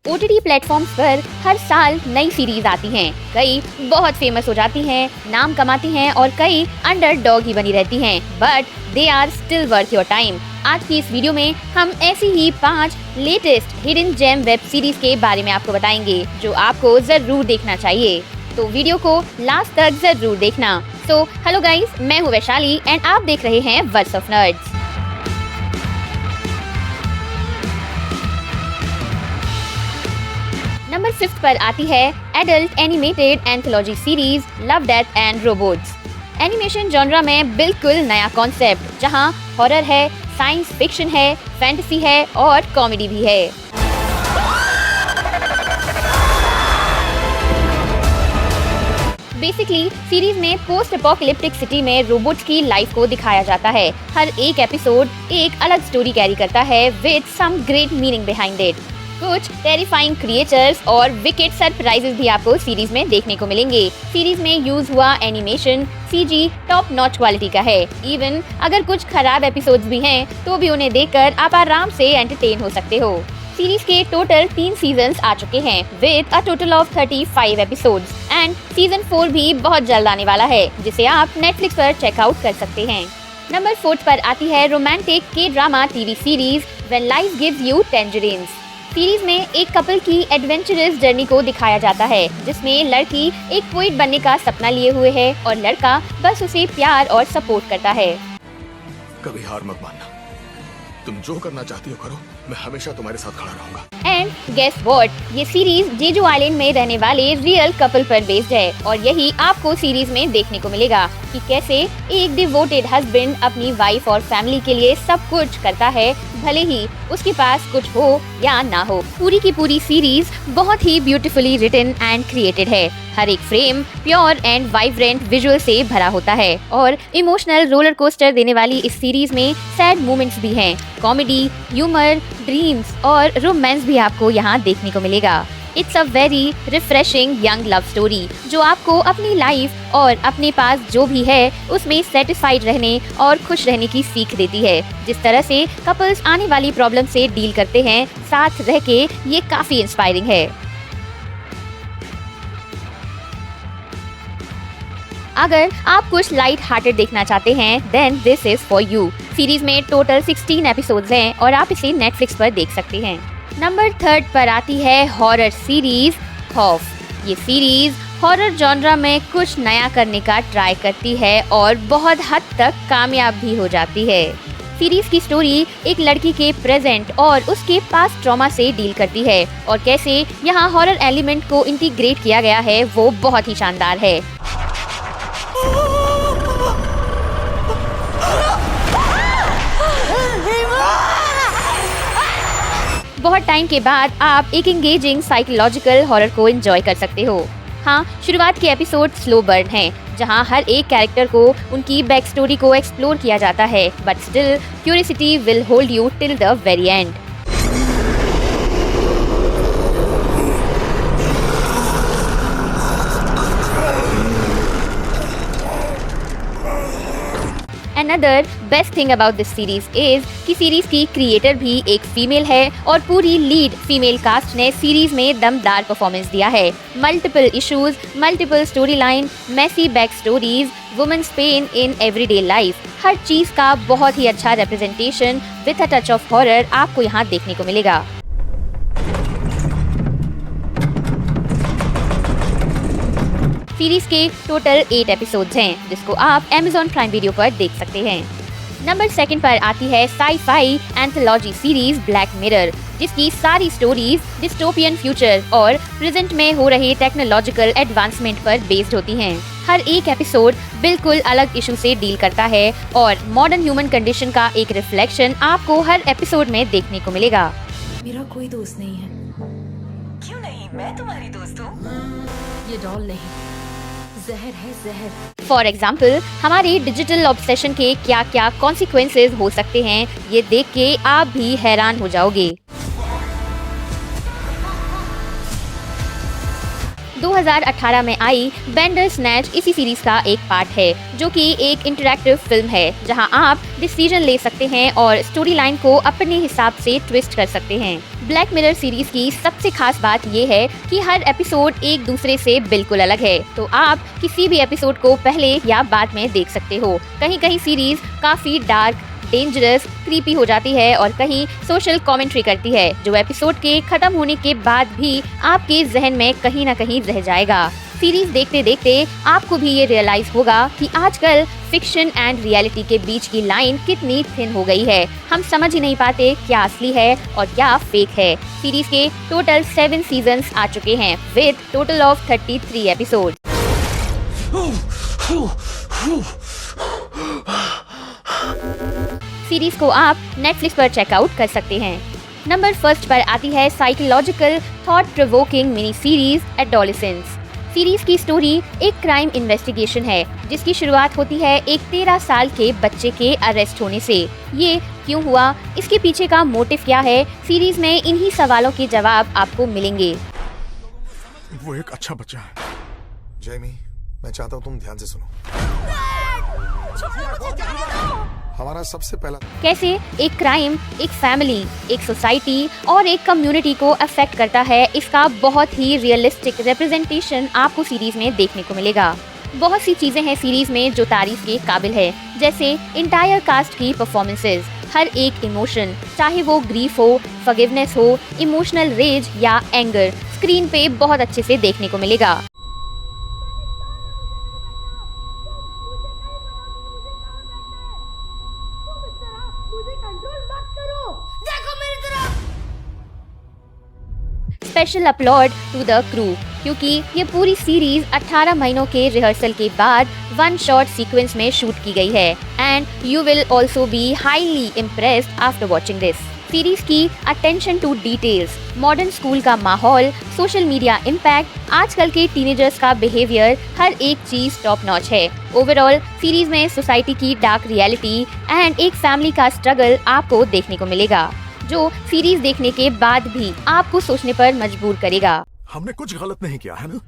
OTT platforms पर हर साल नई सीरीज आती हैं। कई बहुत फेमस हो जाती हैं, नाम कमाती हैं और कई अंडरडॉग ही बनी रहती हैं, but they are still worth your time. आज की इस वीडियो में हम ऐसी ही 5 latest hidden gem web series के बारे में आपको बताएंगे जो आपको जरूर देखना चाहिए, तो वीडियो को लास्ट तक जरूर देखना। सो हेलो गाइस, मैं हूँ वैशाली एंड आप देख रहे हैं वर्ड्स ऑफ नर्ड्स। नंबर 5 पर आती है adult animated anthology series love death and robots. Animation genre में बिल्कुल नया कॉन्सेप्ट, जहां हॉरर है, साइंस फिक्शन है, फैंटेसी है और कॉमेडी भी है। बेसिकली सीरीज में पोस्ट एपोकलिप्टिक सिटी में रोबोट्स की लाइफ को दिखाया जाता है। हर एक एपिसोड एक अलग स्टोरी कैरी करता है with some great meaning behind it. कुछ टेरिफाइंग क्रिएचर्स और विकेट सरप्राइजेस भी आपको सीरीज में देखने को मिलेंगे। सीरीज में यूज हुआ animation CG top notch quality का है। इवन अगर कुछ खराब एपिसोड्स भी हैं तो भी उन्हें देखकर आप आराम से एंटरटेन हो सकते हो। सीरीज के टोटल 3 सीजन्स आ चुके हैं with a total of 35 episodes and season 4 भी बहुत जल्द आने वाला है, जिसे आप नेटफ्लिक्स पर चेकआउट कर सकते हैं। नंबर 4 पर आती है रोमांटिक के drama TV series when life gives you tangerines. Series में एक कपल की एडवेंचरस जर्नी को दिखाया जाता है, जिसमें लड़की एक पोएट बनने का सपना लिए हुए है और लड़का बस उसे प्यार और सपोर्ट करता है। कभी हार मत मानना, तुम जो करना चाहती हो करो, मैं हमेशा तुम्हारे साथ खड़ा रहूंगा। एंड गेस व्हाट, ये सीरीज जेजू आइलैंड में रहने वाले रियल कपल पर बेस्ड है और यही आपको सीरीज में देखने को मिलेगा कि कैसे एक डिवोटेड हस्बैंड अपनी वाइफ और फैमिली के लिए सब कुछ करता है, भले ही उसके पास कुछ हो या ना हो। पूरी की पूरी सीरीज बहुत ही ब्यूटीफुली रिटन एंड क्रिएटेड है। हर एक frame pure and vibrant visual से भरा होता है और इमोशनल रोलर कोस्टर देने वाली इस सीरीज में सैड मोमेंट्स भी हैं, कॉमेडी, ह्यूमर, ड्रीम्स और रोमांस भी आपको यहाँ देखने को मिलेगा। It's a very refreshing young love story जो आपको अपनी लाइफ और अपने पास जो भी है उसमें सेटिस्फाइड रहने और खुश रहने की सीख देती है। जिस तरह से कपल्स आने वाली प्रॉब्लम से डील करते हैं साथ रह के, ये काफी इंस्पायरिंग है। अगर आप कुछ लाइट हार्टेड देखना चाहते हैं then this is for you. Series में टोटल 16 एपिसोड्स हैं और आप इसे नेटफ्लिक्स पर देख सकते हैं। नंबर 3 पर आती है हॉरर सीरीज खौफ। ये सीरीज हॉरर जॉनरा में कुछ नया करने का ट्राई करती है और बहुत हद तक कामयाब भी हो जाती है। सीरीज की स्टोरी एक लड़की के प्रेजेंट और उसके पास्ट ट्रॉमा से डील करती है और कैसे यहाँ हॉरर एलिमेंट को इंटीग्रेट किया गया है वो बहुत ही शानदार है। बहुत टाइम के बाद आप एक एंगेजिंग साइकोलॉजिकल हॉरर को एंजॉय कर सकते हो। हाँ, शुरुआत के एपिसोड स्लो बर्न हैं, जहाँ हर एक कैरेक्टर को उनकी बैक स्टोरी को एक्सप्लोर किया जाता है, but still curiosity will hold you till the very end. Another best thing about this series is कि सीरीज की क्रिएटर भी एक फीमेल है और पूरी लीड फीमेल कास्ट ने सीरीज में दमदार परफॉर्मेंस दिया है। Multiple issues, multiple story line, messy back stories, women's pain in everyday life, हर चीज का बहुत ही अच्छा representation with a touch of horror आपको यहाँ देखने को मिलेगा। सीरीज के टोटल 8 एपिसोड्स हैं, जिसको आप Amazon प्राइम वीडियो पर देख सकते हैं। नंबर 2 पर आती है sci-fi anthology series black mirror, जिसकी सारी स्टोरीज डिस्टोपियन फ्यूचर और प्रेजेंट में हो रहे टेक्नोलॉजिकल एडवांसमेंट पर बेस्ड होती हैं। हर एक एपिसोड बिल्कुल अलग इशू से डील करता है और मॉडर्न ह्यूमन कंडीशन का एक रिफ्लेक्शन आपको हर एपिसोड में देखने को मिलेगा। मेरा कोई दोस्त नहीं है। क्यों नहीं, मैं तुम्हारी दोस्त हूँ। ये डॉल नहीं, जहर है जहर। फॉर एग्जाम्पल, हमारे डिजिटल ऑब्सेशन के क्या क्या कॉन्सिक्वेंसेज हो सकते हैं, ये देख के आप भी हैरान हो जाओगे। 2018 में आई बैंडरस्नैच इसी सीरीज का एक पार्ट है, जो कि एक इंटरैक्टिव फिल्म है जहां आप डिसीजन ले सकते हैं और स्टोरी लाइन को अपने हिसाब से ट्विस्ट कर सकते हैं। ब्लैक मिरर सीरीज की सबसे खास बात ये है कि हर एपिसोड एक दूसरे से बिल्कुल अलग है, तो आप किसी भी एपिसोड को पहले या बाद में देख सकते हो। कहीं कहीं सीरीज काफी डार्क, डेंजरस, क्रीपी हो जाती है और कहीं सोशल कमेंट्री करती है, जो एपिसोड के खत्म होने के बाद भी आपके जहन में कहीं ना कहीं रह जाएगा। सीरीज देखते देखते आपको भी ये रियलाइज होगा कि आजकल फिक्शन एंड रियलिटी के बीच की लाइन कितनी थिन हो गई है। हम समझ ही नहीं पाते क्या असली है और क्या फेक है। सीरीज के टोटल 7 सीजन्स आ चुके हैं with total of 33 episode. Series को आप नेटफ्लिक्स पर चेकआउट कर सकते हैं। नंबर 1 पर आती है psychological thought provoking mini series adolescence. Series की स्टोरी एक क्राइम इन्वेस्टिगेशन है जिसकी शुरुआत होती है एक 13 साल के बच्चे के अरेस्ट होने से। ये क्यों हुआ, इसके पीछे का मोटिव क्या है, सीरीज में इन्हीं सवालों के जवाब आपको मिलेंगे। वो एक अच्छा बच्चा है। जेमी, मैं चाहता हूँ तुम ध्यान से सुनो। हमारा सबसे पहला कैसे एक क्राइम एक फैमिली, एक सोसाइटी और एक कम्युनिटी को अफेक्ट करता है, इसका बहुत ही रियलिस्टिक रिप्रेजेंटेशन आपको सीरीज में देखने को मिलेगा। बहुत सी चीजें हैं सीरीज में जो तारीफ के काबिल है, जैसे इंटायर कास्ट की परफॉर्मेंसेस, हर एक इमोशन, चाहे वो ग्रीफ हो, फॉरगिवनेस हो, इमोशनल रेज या एंगर, स्क्रीन पे बहुत अच्छे से देखने को मिलेगा। Special applaud to the crew, क्योंकि ये पूरी सीरीज 18 महीनों के रिहर्सल के बाद 1 शॉट सीक्वेंस में शूट की गई है and you will also be highly impressed after watching this. Series की attention to details, modern school का माहौल, सोशल मीडिया इम्पैक्ट, आजकल के टीनेजर्स का बिहेवियर, हर एक चीज टॉप नॉच है। ओवरऑल सीरीज में सोसाइटी की डार्क रियलिटी एंड एक फैमिली का स्ट्रगल आपको देखने को मिलेगा, जो सीरीज देखने के बाद भी आपको सोचने पर मजबूर करेगा। हमने कुछ गलत नहीं किया है ना?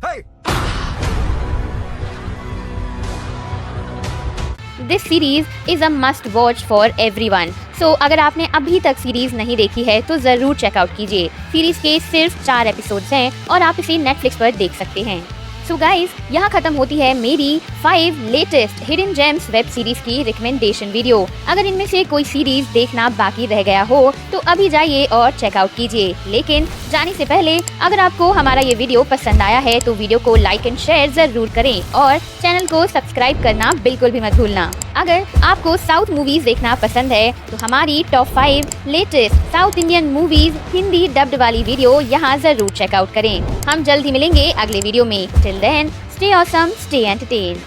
Hey! This series is a must watch for everyone. So अगर आपने अभी तक सीरीज नहीं देखी है तो जरूर चेकआउट कीजिए। सीरीज के सिर्फ 4 एपिसोड्स हैं और आप इसे नेटफ्लिक्स पर देख सकते हैं। सो गाइज, यहाँ खत्म होती है मेरी 5 latest hidden James Webb series की रिकमेंडेशन वीडियो। अगर इनमें से कोई सीरीज देखना बाकी रह गया हो तो अभी जाइए और चेकआउट कीजिए। लेकिन जाने से पहले अगर आपको हमारा ये वीडियो पसंद आया है तो वीडियो को लाइक एंड शेयर जरूर करें और चैनल को सब्सक्राइब करना बिल्कुल भी मत भूलना। अगर आपको साउथ मूवीज देखना पसंद है तो हमारी top 5 latest south Indian movies Hindi dubbed वाली वीडियो यहाँ जरूर चेकआउट करें। हम जल्द ही मिलेंगे अगले वीडियो में। Till then, stay awesome, stay entertained.